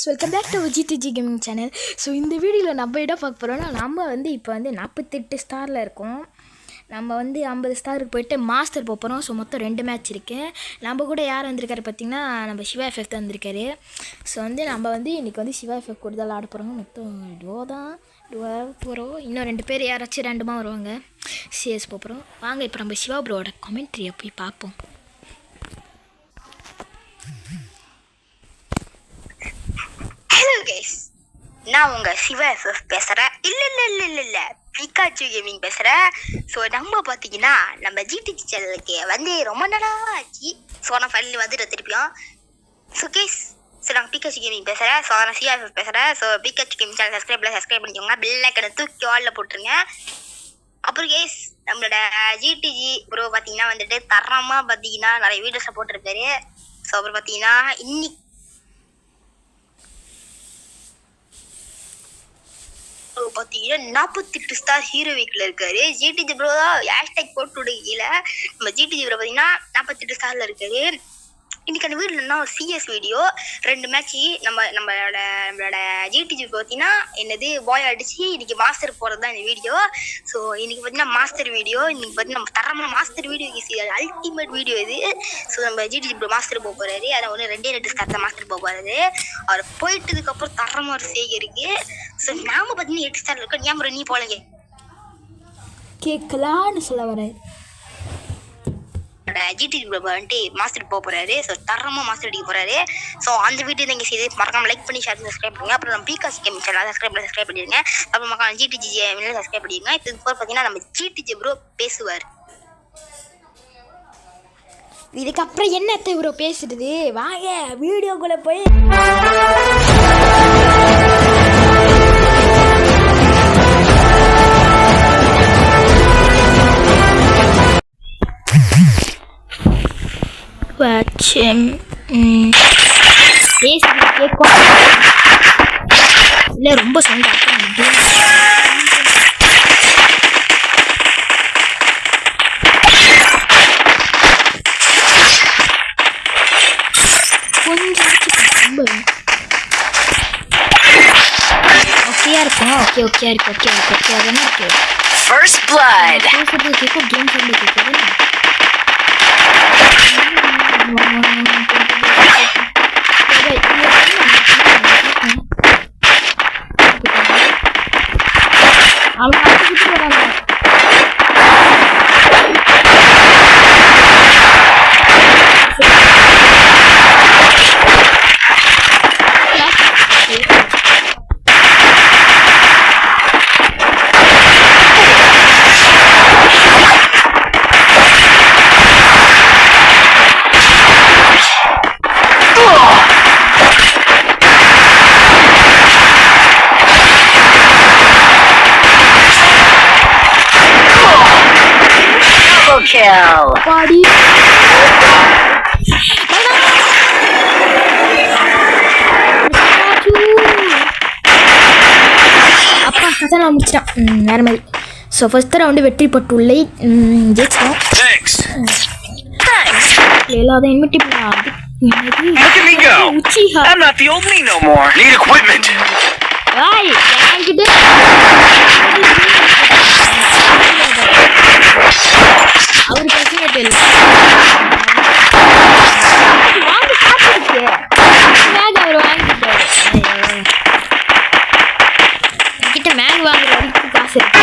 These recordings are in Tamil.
Welcome back to GTG gaming channel. So இந்த வீடியோவில் நம்ம இடம் பார்க்க போகிறோம்னா நம்ம இப்போ 48 ஸ்டாரில் இருக்கோம். நம்ம 50 ஸ்டாருக்கு போயிட்டு மாஸ்டர் போகிறோம். ஸோ மொத்தம் 2 மேட்ச் இருக்குது. நம்ம கூட யார் வந்திருக்காரு பார்த்திங்கன்னா நம்ம சிவா எஃப்எஃப் தான் வந்திருக்காரு. ஸோ நம்ம இன்றைக்கி சிவா எஃப்எஃப் கூட தான் ஆட போகிறோம். மொத்தம் டோ போகிறோம். இன்னும் 2 பேர் யாராச்சும் ரெண்டுமா வருவாங்க. சிஎஸ் போகிறோம். வாங்க இப்போ நம்ம சிவா ப்ரோட கமெண்ட்ரியை போய் பார்ப்போம். நான் உங்க சிவா எஃப்எஃப் பேசுறேன். இல்ல பிகாச்சு கேமிங் பேசுறேன். ஸோ நம்ம பார்த்தீங்கன்னா நம்ம ஜிடிஜி சேனலுக்கு ரொம்ப நாளா ஆச்சு. ஸோ நான் ஃபைனலி வந்துட்டு திருப்பியும். ஸோ கேஸ் நாங்கள் பிகாச்சு கேமிங் பேசுகிறேன். ஸோ நான் சிவா எஃப்எஃப் பேசுகிறேன். So Pikachu gaming channel subscribe பண்ணிக்கோங்க. பெல் ஐக்கனை தூக்கி ஆல்ல போட்டுருங்க. அப்புறம் கேஸ் நம்மளோட ஜிடிஜி ப்ரோ பார்த்தீங்கன்னா தரமாக பார்த்தீங்கன்னா நிறைய வீடியோஸை போட்டிருக்காரு. ஸோ அப்புறம் பார்த்தீங்கன்னா இன்னைக்கு பார்த்தீங்கன்னா 48 ஸ்டார் ஹீரோ வீக்ல இருக்காரு. ஜிடிஜி ப்ரோ தான் ஹேஷ்டேக் போட்டு விடுக்கீழ. நம்ம ஜிடிஜி ப்ரோ பார்த்தீங்கன்னா 48 ஸ்டார்ல இருக்காரு. இன்னைக்கு அந்த வீடியோனா சிஎஸ் வீடியோ 2 மேட்ச் நம்மளோட ஜிடிஜி பார்த்தீங்கன்னா என்னது பாய் அடிச்சு இன்னைக்கு மாஸ்டர் போகிறது தான் இந்த வீடியோ. ஸோ இன்னைக்கு பார்த்தீங்கன்னா மாஸ்டர் வீடியோ. இன்னைக்கு பார்த்தீங்கன்னா நம்ம தரமான மாஸ்டர் வீடியோ அல்டிமேட் வீடியோ இது. ஸோ நம்ம ஜிடிஜி ப்ரோ மாஸ்டர் போக போறாரு. அதை 2 ஸ்டார் தான் மாஸ்டர் போக போறாரு. அவர் போயிட்டதுக்கு அப்புறம் தரமா ஒரு சேகரிக்கு. ஸோ நாம பார்த்தீங்கன்னா 8 ஸ்டார் இருக்கோம். ஏன் ப்ரோ நீ போலங்க கேட்கலான்னு சொல்ல வரேன். ஜிடிஜி ப்ரோ மாஸ்டர் போக போறாரு. ஸோ தரமா மாஸ்டர் அடிக்க போறாரு. ஸோ அந்த வீடியோ நீங்க செய்து மறக்காம லைக் பண்ணி ஷேர் சப்ஸ்கிரைப் பண்ணுங்க. அப்புறம் நம்ம பிகாஸ் கேமிங் சேனல் சப்ஸ்கிரைப் பண்ணிடுங்க. அப்புறம் மறக்காம ஜிடிஜி சப்ஸ்கிரைப் பண்ணிடுங்க. இப்போ பார்த்தீங்கன்னா நம்ம ஜிடிஜி ப்ரோ பேசுவார். இதுக்கப்புறம் என்னத்தை ப்ரோ பேசுறது? வாங்க வீடியோக்குள்ள போய் இல்லை ரொம்ப சவுண்ட் ஓகேயா இருக்கும். ஓகே அதெல்லாம் இருக்கு. ஃபர்ஸ்ட் பிளட் கேட்கும் கேம் சொல்லி கேட்குது. பாடி அப்பா கதை நான் முடிச்சிட்டேன். வேற மாதிரி. ஸோ ஃபர்ஸ்ட் ரவுண்டு வெற்றி பெற்றுள்ளே ஜெயிச்சிட்டோம். எல்லாத இன்விட்டிபிளா உச்சிஹா வாய் என்கிட்ட அவரு பிரச்சனை தெரியல. வாங்கி சாப்பிட்டு மேக் அவர் வாங்கிட்டாரு. என்கிட்ட மேக் வாங்குற வரைக்கும் காசு இருக்கு.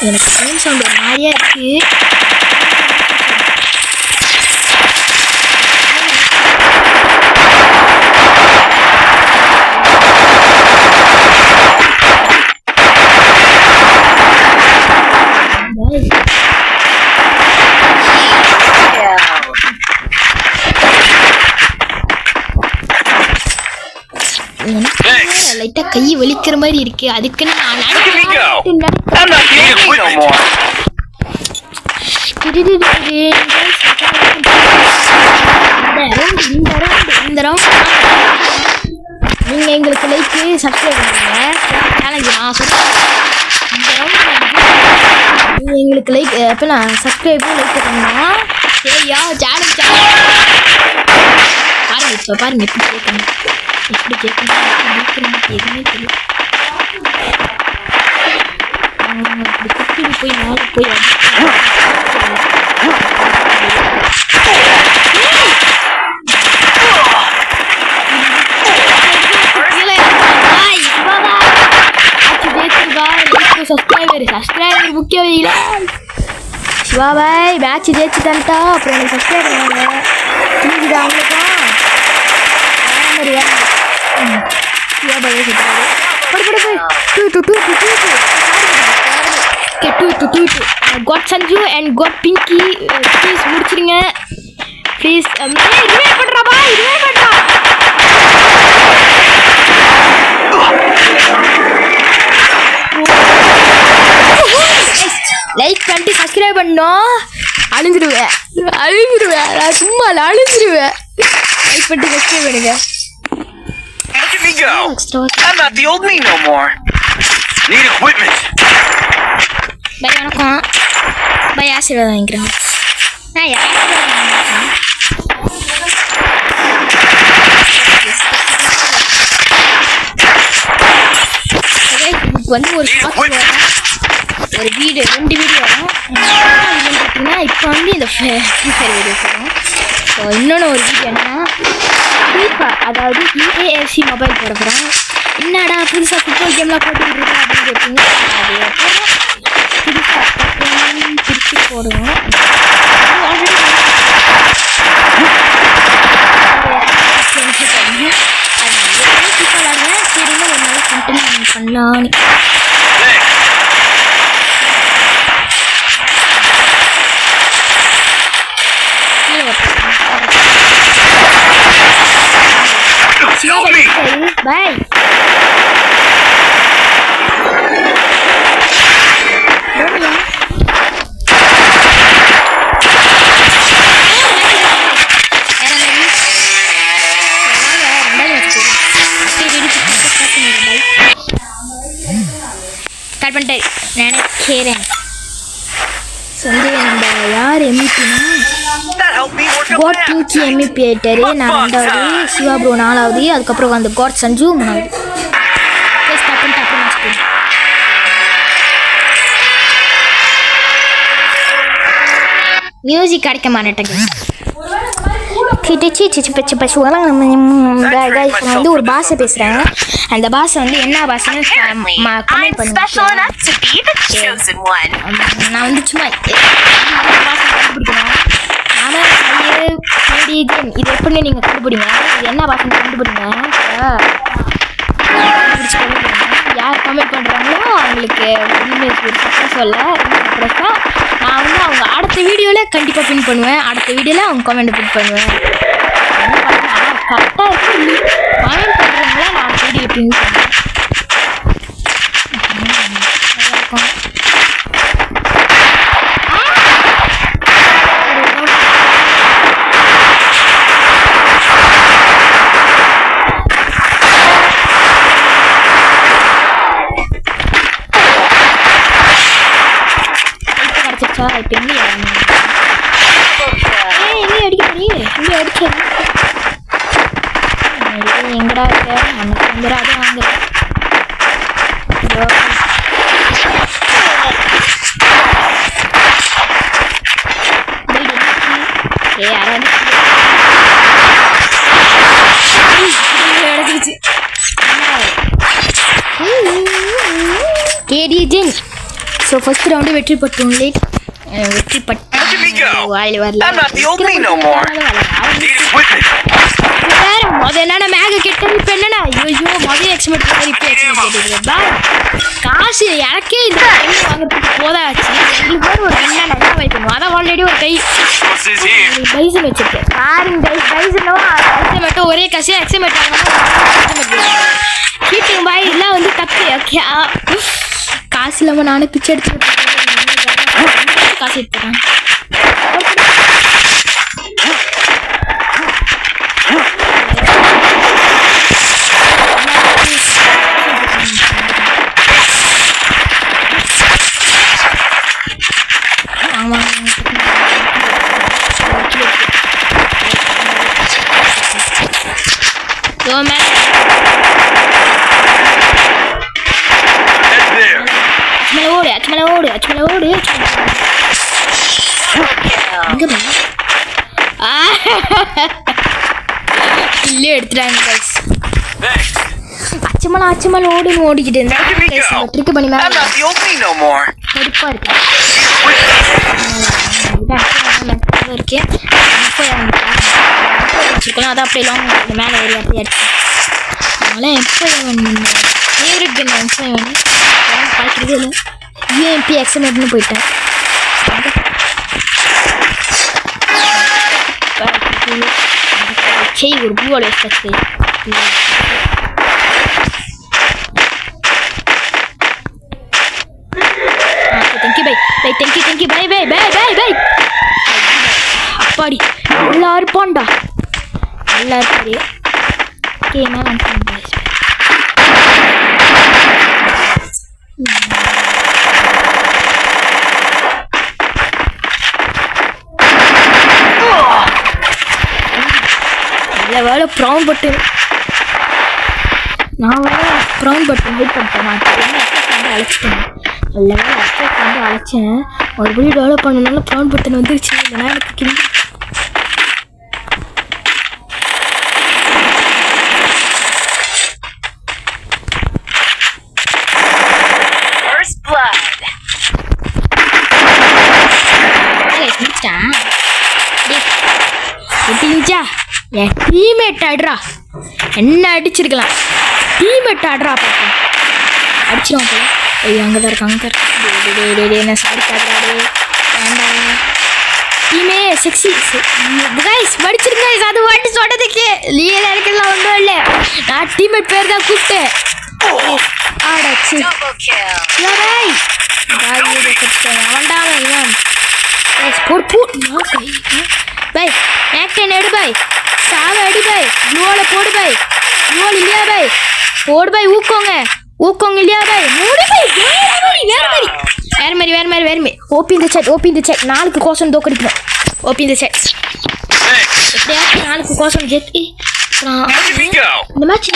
எனக்கு ஃபோன் சவுண்ட் மாதிரியா இருக்கு. லைட்டா கை வலிக்கிற மாதிரி இருக்கு. அதுக்குன்னு இந்த ரவுண்ட் நீங்கள் எங்களுக்கு லைக்கு சப்ஸ்கிரைப் பண்ணுங்க. சேனல் உங்களுக்கு லைக் இப்போ நான் சப்ஸ்கிரைபும் லைக் பண்ணணும் சரியா சேனல் பாருங்க இப்போ பாருங்க எப்படி கேட்கணும் எதுவுமே தெரியும் அப்படி போய் மேலே போய் சப்ஸ்கிரைபர் முக்கியம் இல்லை சிவா பாய் மேட்ச் ஜெயிச்சுட்டான்ட்டா அப்புறம் எனக்கு சப்ஸ்கிரைப் பண்ணுவாங்க புரிஞ்சுதா அவங்களுக்கும் வேற மாதிரி சிவா பாய் god Sanju and god Pinky please முடிச்சிருங்க ப்ளீஸ் ரிவைவ் பண்ணுறா பாய் ரிவைவ் பண்ணுறா லைக் பண்ணிட்டு சப்ஸ்கிரைப் பண்ணோம் அழிஞ்சிருவேன் நான் சும்மா அழிஞ்சிருவேன் லைக் பண்ணிட்டு சப்ஸ்கிரைப் பண்ணுங்க Look at me go! I'm not the old me no more. Need equipment. Bye வணக்கம் பை ஆசீர்வாதம் வாங்கிக்கிறேன் நான் வந்து ஒரு ஒரு வீடு 2 வீடியோ வரும் பார்த்தீங்கன்னா இப்போ வந்து இந்த ஃப்ரீ ஃபயர் வீடியோஸ் வரும் ஸோ இன்னொன்று ஒரு வீடியோ என்னன்னா அதாவது EAFC மொபைல் போட போகிறோம் என்னடா புதுசாக ஃபுட்பால் கேம்லாம் போட்டுக்கிட்டு இருக்கேன் அப்படின்னு கேட்பீங்க அது புதுசாக பிரித்து போடுவோம் ஆல்ரெடி சரிங்க ஒரு நாள் கண்டினியூ பண்ணலான்னு Bye. கட் பண்ணிட்டேன் நினைக்கிறேன் வந்து நம்ம யார் எம்இபினா காட் பிங்கி எம்இபி ஆயிட்டாரு நான் 2வது சிவா ப்ரோ 4வது அதுக்கப்புறம் அந்த காட் சஞ்சு 3வது மியூசிக் கிடைக்க மாட்டேங்க வந்து ஒரு பாஷை பேசுகிறேன் அந்த பாஷை வந்து என்ன பாஷைன்னு கமெண்ட் பண்ணுவேன் நான் வந்து சும்மா கண்டுபிடிக்கணும் இது எப்படி நீங்கள் கண்டுபிடிங்க இது என்ன பாஷைன்னு கண்டுபிடிங்க யார் கமெண்ட் பண்ணுறாங்களோ அவங்களுக்கு சக்ஸஸ் சொல்ல நான் வந்து அவங்க அடுத்த வீடியோவில் கண்டிப்பாக பின் பண்ணுவேன் அடுத்த வீடியோவில் அவங்க கமெண்ட் பின் பண்ணுவேன் கரெக்டாக இருக்கு கமெண்ட் பண்ணுறவங்கள நான் அடுத்த வீடியோ பின் பண்ணுவேன் இப்போ எங்கே அடிக்க எங்கடா இருக்க நமக்கு வந்துடாத வாங்க கேடிஜின் ஸோ ஃபர்ஸ்ட் ரவுண்டு வெற்றி பெற்றோம் லேட் வெற்றி வாயில் வரல மொதல் என்னன்னா மேக கெட்டது இப்போ என்னன்னா ஐயோ மொதல் எக்ஸ்பெக்ட் பண்ணி இப்போ எக்ஸ்பெக்ட் கேட்டுருக்கா காசு எனக்கே இந்த கண்ணு வாங்கிறதுக்கு போதாச்சு எங்களுக்கு பேர் ஒரு கண்ணா நல்லா வைக்கணும் அதான் ஆல்ரெடி ஒரு கை பைசன் வச்சிருக்கேன் பாருங்க பைசனோ பைசன் மட்டும் ஒரே காசு எக்ஸ்பெக்ட் வாங்கணும் கீட்டிங் பாய் இதெல்லாம் வந்து தப்பு காசு இல்லாமல் நானும் பிச்சை எடுத்து காசு எடுத்துக்கிறேன் ஓடு அச்சுமலை ஓடு எங்கே போய் இல்லையே எடுத்துட்டாங்க கைஸ் அச்சமலை ஓடுன்னு ஓடிக்கிட்டு இருந்தேன் கைஸ் ட்ரிக்கு பண்ணி மேலே I'm not the old me no more. கடுப்பாக இருக்கேன் இருக்கேன் வச்சுருக்கலாம் அதான் அப்படியே லாங் மேலே ஏறி அப்படியே அடிச்சு அதனால் எம்ஃபை ஃபேவரட் கேம் எம்ஃபை பார்க்குறதே இல்லை யூஎம்பி எக்ஸமெட்னு போயிட்டேன் செய் ஒரு பூவோட வச்சு தேங்க்யூ பை அப்பாடி நல்லா இருப்பான்டா நல்லா இருப்பாரு கேமா நல்ல வேலை ப்ரௌன் பட்டன் நான் ப்ரௌன் பட்டன் வெயிட் பண்ணிட்டேன் நான் அழைச்சிட்டேன் நல்ல வேலை அஃபெக்ட் வந்து அழைச்சேன் மறுபடியும் டெவலப் பண்ணனால ப்ரௌன் பட்டன் வந்துருச்சு இல்லைனா எனக்கு கிண்டி என் டீம்மேட் ஆடுறா என்ன அடிச்சிருக்கலாம் டீம்மேட் ஆடுறா பார்ப்போம் அடிச்சிருவோம் போல ஐயோ அங்கே தான் இருக்காங்க என்ன சாரி காட்டுறாரு வேண்டாம் டீமே செக்ஸி கைஸ் படிச்சிருங்க அது வாட்டி சொல்கிறதுக்கு லீல இருக்கலாம் ஒன்றும் இல்லை நான் டீம்மேட் பேர் தான் கூப்பிட்டேன் ஆடாச்சு அவன்டாம இவன் பை மேக்டன் எடு பை சாவை அடி பை ப்ளூவோட போடு பை ப்ளூவோல் இல்லையா பை போடு பை ஊக்கோங்க இல்லையா பை மூடு பை வேறு மாதிரி ஓப்பி இந்த செட் 4 கோசம் தோக்கடிக்கணும் ஓப்பி இந்த செட் எப்படியாச்சும் 4 கோசம் ஜெயித்து இந்த மேட்ச்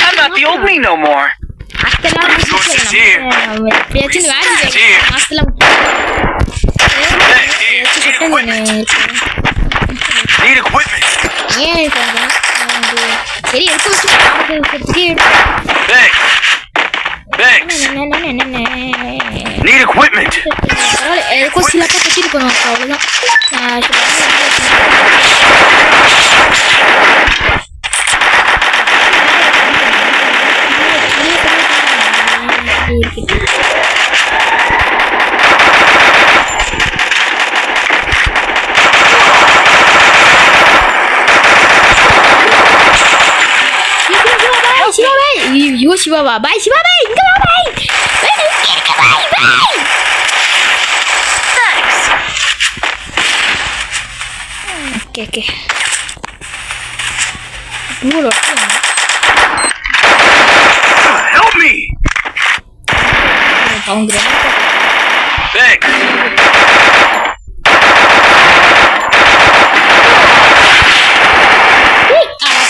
அத்தெல்லாம் எப்படியாச்சும் வேலை மாசத்துல ஏன் சரி எடுத்து வச்சு எதுக்கும் சிலப்பா கட்டிட்டு போனோம் அவ்வளோதான் ஐயோ சிவாவா பாய் சிவா பாய் இங்க வா பாய் ஓகே பூலோ Help me. அவங்க Thanks.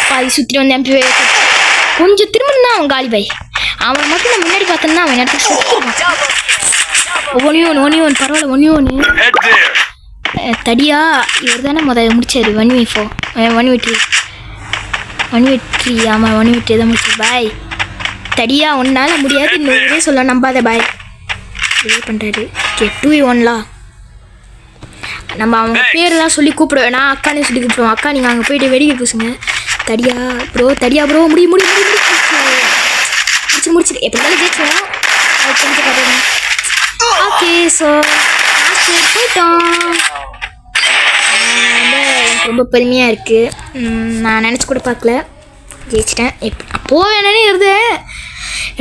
பாதி சுற்றி வந்து எம்பி கொஞ்சம் திரும்பினா அவன் காலி பாய் அவனை மட்டும் நான் முன்னாடி பார்த்தோன்னா அவன் இடத்துக்கு ஒன்று பரவாயில்ல ஒன்று தடியா இவர் தானே முடிச்சாரு 1v4 1v3 ஆமாம் 1v3 தான் முடிச்சாரு பாய் தடியா ஒன்றால் முடியாது இன்னொரு சொல்ல நம்பாத பாய் இது பண்ணுறாரு ஓகே 2v1லாம் நம்ம அவங்க பேரெல்லாம் சொல்லி கூப்பிடுவேன் நான் அக்கானே சொல்லி கூப்பிடுவோம் அக்கா நீங்கள் அங்கே போயிட்டு வெடிக்க பூசுங்க தடியா ப்ரோ முடிச்சு எப்படி இருந்தாலும் ஜெயிச்சுவோம் அது கொஞ்சம் கட்டுறேன் ஓகே ஸோ போயிட்டோம் எனக்கு ரொம்ப பெருமையாக இருக்குது நான் நினச்சி கூட பார்க்கல ஜெயிச்சிட்டேன் அப்போது என்னன்னே இருந்தேன்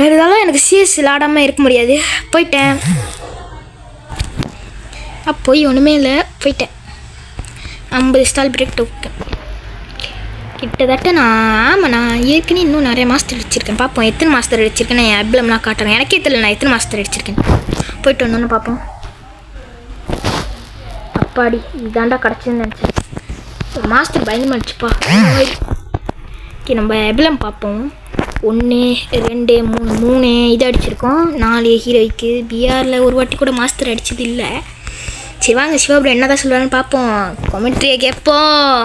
இருந்தாலும் எனக்கு சிஎஸ் விளாடாமல் இருக்க முடியாது போயிட்டேன் போய் ஒன்றுமே இல்லை போயிட்டேன் 50 ஸ்டால் பிரேக் டோக்கன் கிட்டத்தட்ட நான் ஏற்கனவே இன்னும் நிறைய மாஸ்டர் அடிச்சிருக்கேன் பார்ப்போம் எத்தனை மாஸ்டர் அடிச்சிருக்கேன் நான் எப்ளம்லாம் காட்டுறேன் எனக்கே தெரியல நான் எத்தனை மாஸ்டர் அடிச்சிருக்கேன் போயிட்டு வந்தோன்னு பார்ப்போம் அப்பாடி இதாண்டா கிடச்சின்னு நினச்சேன் மாஸ்டர் பயந்து அடிச்சுப்பா ஓகே நம்ம எப்ளம் பார்ப்போம் 1 2 3 இது அடிச்சிருக்கோம். 4 ஹீரோய்க்கு. பிஆரில் ஒரு வாட்டி கூட மாஸ்டர் அடிச்சது இல்லை. சரி வாங்க சிவாபுரம் என்ன தான் சொல்கிறான்னு பார்ப்போம். கமெண்ட்ரியை கேட்போம்.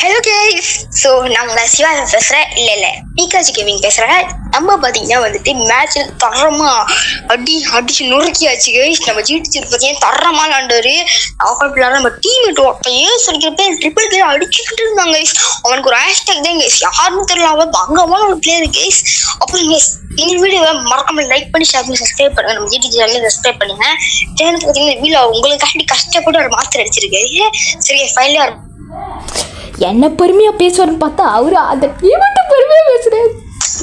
ஹலோ கைஸ், ஸோ நான் உங்களை சிவா பேசுகிறேன். இல்லை பிகாஜி கேமிங் பேசுகிறேன். நம்ம பார்த்தீங்கன்னா வந்துட்டு மேட்ச்சில் தரமாக அடிச்சு நொறுக்கியாச்சு கைஸ். நம்ம ஜிடிஜி பார்த்தீங்கன்னா தரமாக விளாண்டாரு. ஆக்கள் நம்ம டீம்மேட் ஒருத்தன் ஏஸ் அடிக்கிறப்ப ட்ரிபிள் பிளேயர் அடிச்சுக்கிட்டு இருந்தாங்க கைஸ். அவனுக்கு ஒரு ஹேஷ்டேக் தான் கைஸ், யாருன்னு தெரியல, அவன் பங்கமான ஒரு பிளேயர் கைஸ். அப்புறம் கைஸ் இந்த வீடியோவை மறக்காம லைக் பண்ணி ஷேர் பண்ணி சப்ஸ்கிரைப் பண்ணுங்க. நம்ம ஜிடிஜி சேனல் சப்ஸ்கிரைப் பண்ணுங்க. சேனல் பார்த்தீங்கன்னா வீடியோ உங்களுக்காண்டி கஷ்டப்பட்டு ஒரு மாஸ்டர் அடிச்சிருக்காரு. சரி ஃபைனலாக என்ன பெருமையாக பேசுவார்னு பார்த்தா அவரு அந்த டீமெண்ட்டை பெருமையாக பேசுகிறாரு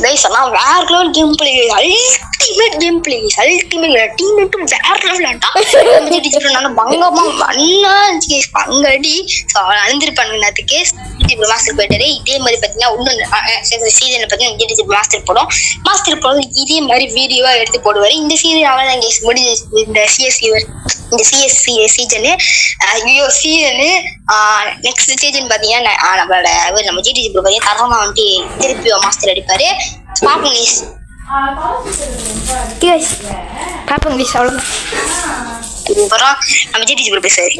கைஸ். ஆனால் வேற level game play, ultimate game play, ultimate டீம்மேட்டும் வேற லெவல் ஆட்டா. பங்கமா அண்ணா பங்கடி அழுந்திருப்பானுங்க. நேரத்துக்கு மாஸ்டர் போயிட்டாரு. இதே மாதிரி பார்த்தீங்கன்னா இன்னொன்று சீசனில் பார்த்தீங்கன்னா மாஸ்டர் போடும். மாஸ்டர் போடும் இதே மாதிரி வீடியோவாக எடுத்து போடுவார். இந்த சீசன் அவன் தான் கேஸ் முடிஞ்சு. இந்த CSC season season next season பார்த்தீங்கன்னா நம்ம ஜிடிஜி பார்த்தீங்கன்னா தரமாக வந்துட்டு திருப்பி மாஸ்டர் அடிப்பார். பார்ப்போம் கேஸ் பார்ப்போம் கேஸ். அவ்வளோதான். அப்புறம் நம்ம ஜிடிஜி ப்ரோ பேசுவார்.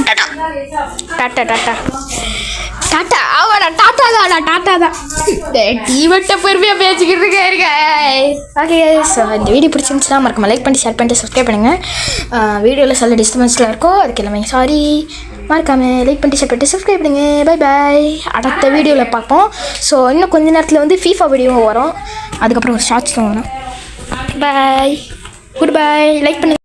Tata tata tata tata. ஆமாடா டாட்டா தான். டீமெண்ட்டை பெருமையாக பேசிக்கிட்டு இருக்கேன். ஓகே ஸோ இந்த வீடியோ பிடிச்சிருந்துச்சுன்னா மறக்காம லைக் பண்ணி ஷேர் பண்ணிட்டு சப்ஸ்கிரைப் பண்ணுங்கள். வீடியோவில் சில டிஸ்டர்பன்ஸ்லாம் இருக்கும், அதுக்கு எல்லாமே சாரி. மறக்காமல் லைக் பண்ணிட்டு ஷேர் பண்ணிட்டு சப்ஸ்கிரைப் பண்ணுங்க. Bye bye. அடுத்த வீடியோவில் பார்ப்போம். ஸோ இன்னும் கொஞ்ச நேரத்தில் வந்து FIFA வீடியோவும் வரும். அதுக்கப்புறம் ஒரு ஷார்ட்ஸும் வரும். பாய், குட் பாய். லைக் பண்ணுங்க.